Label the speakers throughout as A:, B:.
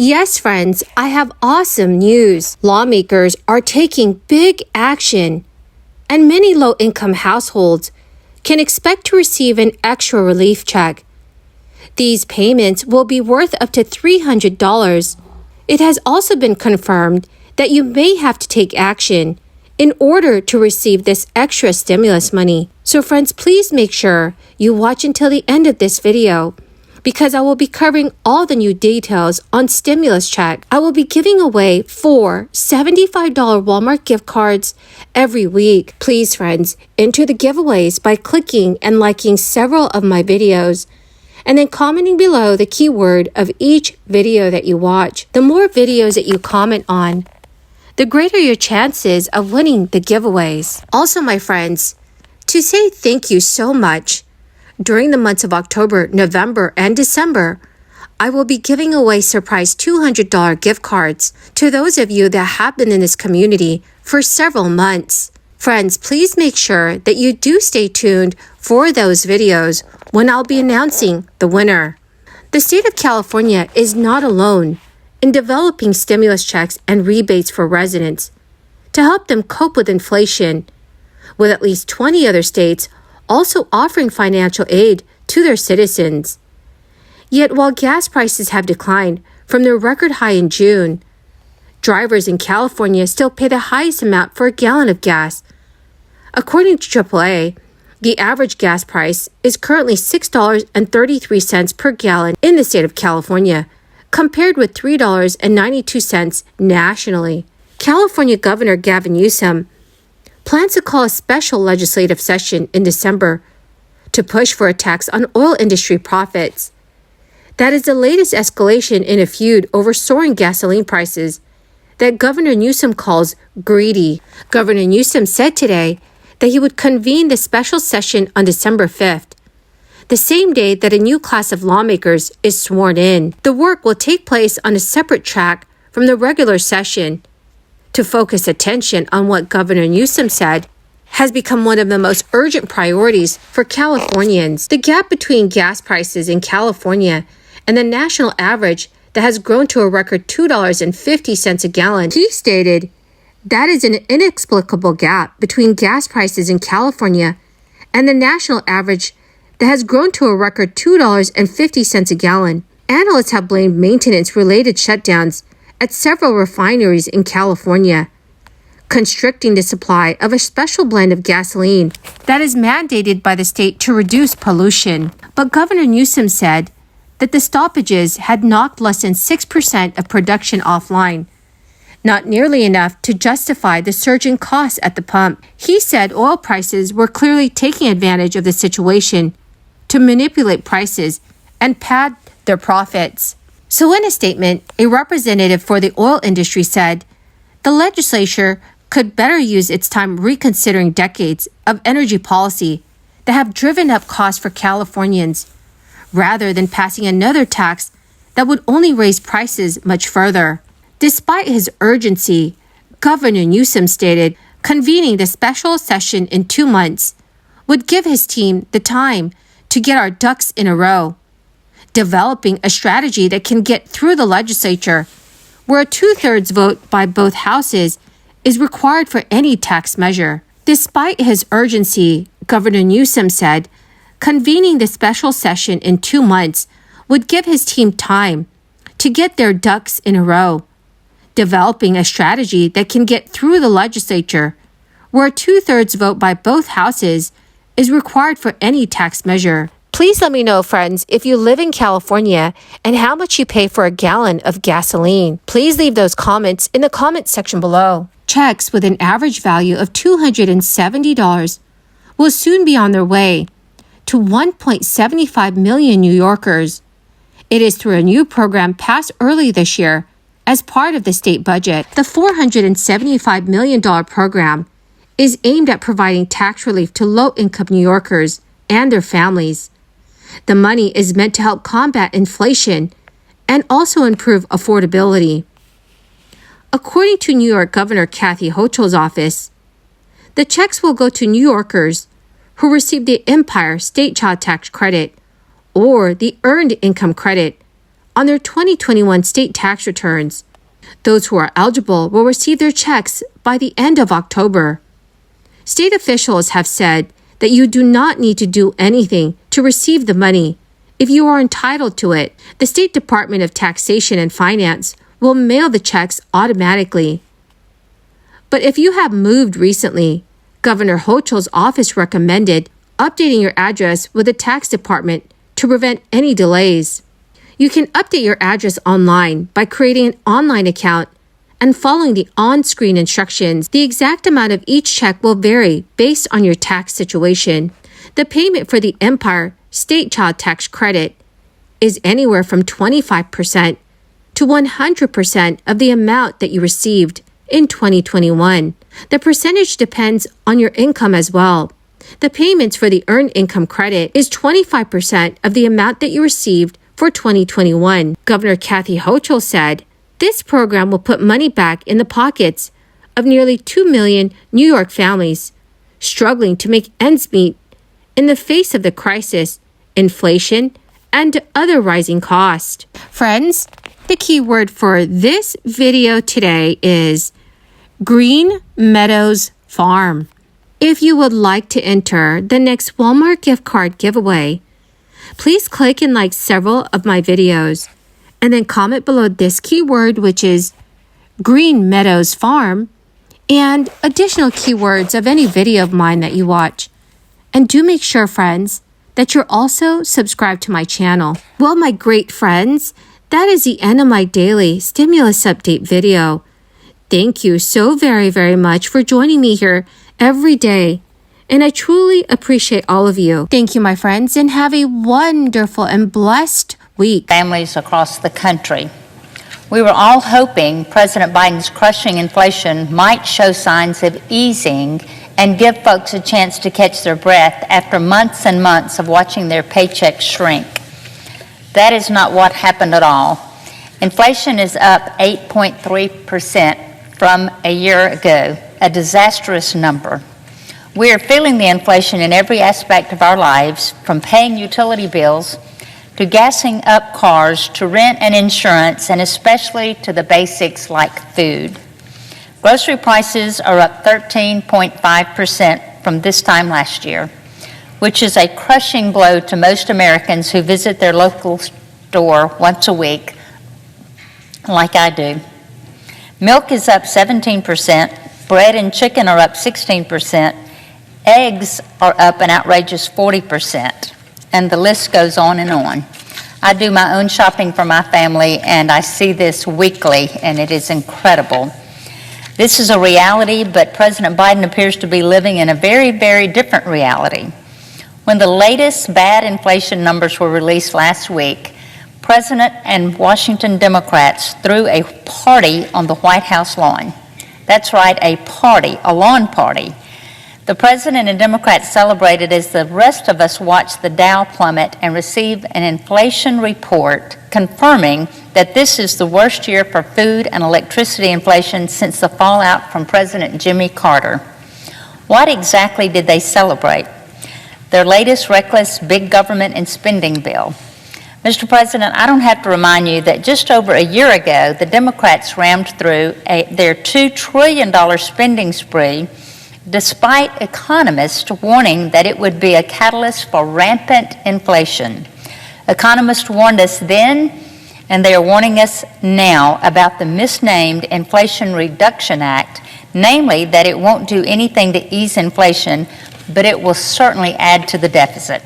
A: Yes, friends, I have awesome news. Lawmakers are taking big action, and many low-income households can expect to receive an extra relief check. These payments will be worth up to $300. It has also been confirmed that you may have to take action in order to receive this extra stimulus money. So friends, please make sure you watch until the end of this video, because I will be covering all the new details on stimulus check. I will be giving away 4 $75 Walmart gift cards every week. Please, friends, enter the giveaways by clicking and liking several of my videos, and then commenting below the keyword of each video that you watch. The more videos that you comment on, the greater your chances of winning the giveaways. Also, my friends, to say thank you so much, during the months of October, November, and December, I will be giving away surprise $200 gift cards to those of you that have been in this community for several months. Friends, please make sure that you do stay tuned for those videos when I'll be announcing the winner. The state of California is not alone in developing stimulus checks and rebates for residents to help them cope with inflation, with at least 20 other states also offering financial aid to their citizens. Yet while gas prices have declined from their record high in June, drivers in California still pay the highest amount for a gallon of gas. According to AAA, the average gas price is currently $6.33 per gallon in the state of California, compared with $3.92 nationally. California Governor Gavin Newsom plans to call a special legislative session in December to push for a tax on oil industry profits. That is the latest escalation in a feud over soaring gasoline prices that Governor Newsom calls greedy. Governor Newsom said today that he would convene the special session on December 5th, the same day that a new class of lawmakers is sworn in. The work will take place on a separate track from the regular session to focus attention on what Governor Newsom said has become one of the most urgent priorities for Californians. The gap between gas prices in California and the national average that has grown to a record $2.50 a gallon. He stated, that is an inexplicable gap between gas prices in California and the national average that has grown to a record $2.50 a gallon. Analysts have blamed maintenance-related shutdowns at several refineries in California, constricting the supply of a special blend of gasoline that is mandated by the state to reduce pollution. But Governor Newsom said that the stoppages had knocked less than 6% of production offline, not nearly enough to justify the surging costs at the pump. He said oil prices were clearly taking advantage of the situation to manipulate prices and pad their profits. So in a statement, a representative for the oil industry said the legislature could better use its time reconsidering decades of energy policy that have driven up costs for Californians, rather than passing another tax that would only raise prices much further. Despite his urgency, Governor Newsom stated convening the special session in 2 months would give his team the time to get our ducks in a row, developing a strategy that can get through the legislature, where a 2/3 vote by both houses is required for any tax measure. Despite his urgency, Governor Newsom said convening the special session in 2 months would give his team time to get their ducks in a row, developing a strategy that can get through the legislature, where a 2/3 vote by both houses is required for any tax measure. Please let me know, friends, if you live in California and how much you pay for a gallon of gasoline. Please leave those comments in the comment section below. Checks with an average value of $270 will soon be on their way to 1.75 million New Yorkers. It is through a new program passed early this year as part of the state budget. The $475 million program is aimed at providing tax relief to low-income New Yorkers and their families. The money is meant to help combat inflation and also improve affordability. According to New York Governor Kathy Hochul's office, the checks will go to New Yorkers who receive the Empire State Child Tax Credit or the Earned Income Credit on their 2021 state tax returns. Those who are eligible will receive their checks by the end of October. State officials have said that you do not need to do anything to receive the money. If you are entitled to it, the State Department of Taxation and Finance will mail the checks automatically. But if you have moved recently, Governor Hochul's office recommended updating your address with the tax department to prevent any delays. You can update your address online by creating an online account and following the on-screen instructions. The exact amount of each check will vary based on your tax situation. The payment for the Empire State Child Tax Credit is anywhere from 25% to 100% of the amount that you received in 2021. The percentage depends on your income as well. The payments for the Earned Income Credit is 25% of the amount that you received for 2021. Governor Kathy Hochul said, this program will put money back in the pockets of nearly 2 million New York families struggling to make ends meet in the face of the crisis, inflation, and other rising costs. Friends, the key word for this video today is Green Meadows Farm. If you would like to enter the next Walmart gift card giveaway, please click and like several of my videos and then comment below this keyword, which is Green Meadows Farm, and additional keywords of any video of mine that you watch. And do make sure, friends, that you're also subscribed to my channel. Well, my great friends, that is the end of my daily stimulus update video. Thank you so very, very much for joining me here every day. And I truly appreciate all of you. Thank you, my friends, and have a wonderful and blessed week.
B: Families across the country. We were all hoping President Biden's crushing inflation might show signs of easing and give folks a chance to catch their breath after months and months of watching their paychecks shrink. That is not what happened at all. Inflation is up 8.3% from a year ago, a disastrous number. We are feeling the inflation in every aspect of our lives, from paying utility bills to gassing up cars to rent and insurance, and especially to the basics like food. Grocery prices are up 13.5% from this time last year, which is a crushing blow to most Americans who visit their local store once a week, like I do. Milk is up 17%, bread and chicken are up 16%, eggs are up an outrageous 40%, and the list goes on and on. I do my own shopping for my family, and I see this weekly, and it is incredible. This is a reality, but President Biden appears to be living in a very, very different reality. When the latest bad inflation numbers were released last week, President and Washington Democrats threw a party on the White House lawn. That's right, a party, a lawn party. The President and Democrats celebrated as the rest of us watched the Dow plummet and receive an inflation report confirming that this is the worst year for food and electricity inflation since the fallout from President Jimmy Carter. What exactly did they celebrate? Their latest reckless big government and spending bill. Mr. President, I don't have to remind you that just over a year ago, the Democrats rammed through their $2 trillion spending spree, despite economists warning that it would be a catalyst for rampant inflation. Economists warned us then, and they are warning us now about the misnamed Inflation Reduction Act, namely that it won't do anything to ease inflation, but it will certainly add to the deficit.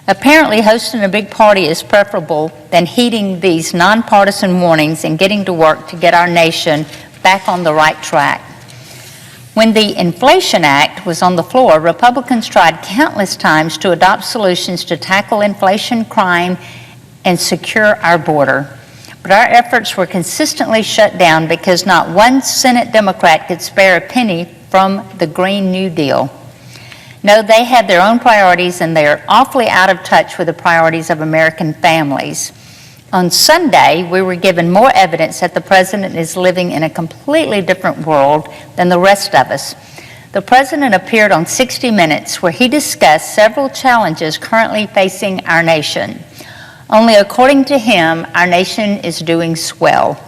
B: Apparently, hosting a big party is preferable than heeding these nonpartisan warnings and getting to work to get our nation back on the right track. When the Inflation Act was on the floor, Republicans tried countless times to adopt solutions to tackle inflation, crime, and secure our border. But our efforts were consistently shut down because not one Senate Democrat could spare a penny from the Green New Deal. No, they have their own priorities, and they are awfully out of touch with the priorities of American families. On Sunday, we were given more evidence that the president is living in a completely different world than the rest of us. The president appeared on 60 Minutes, where he discussed several challenges currently facing our nation. Only according to him, our nation is doing swell.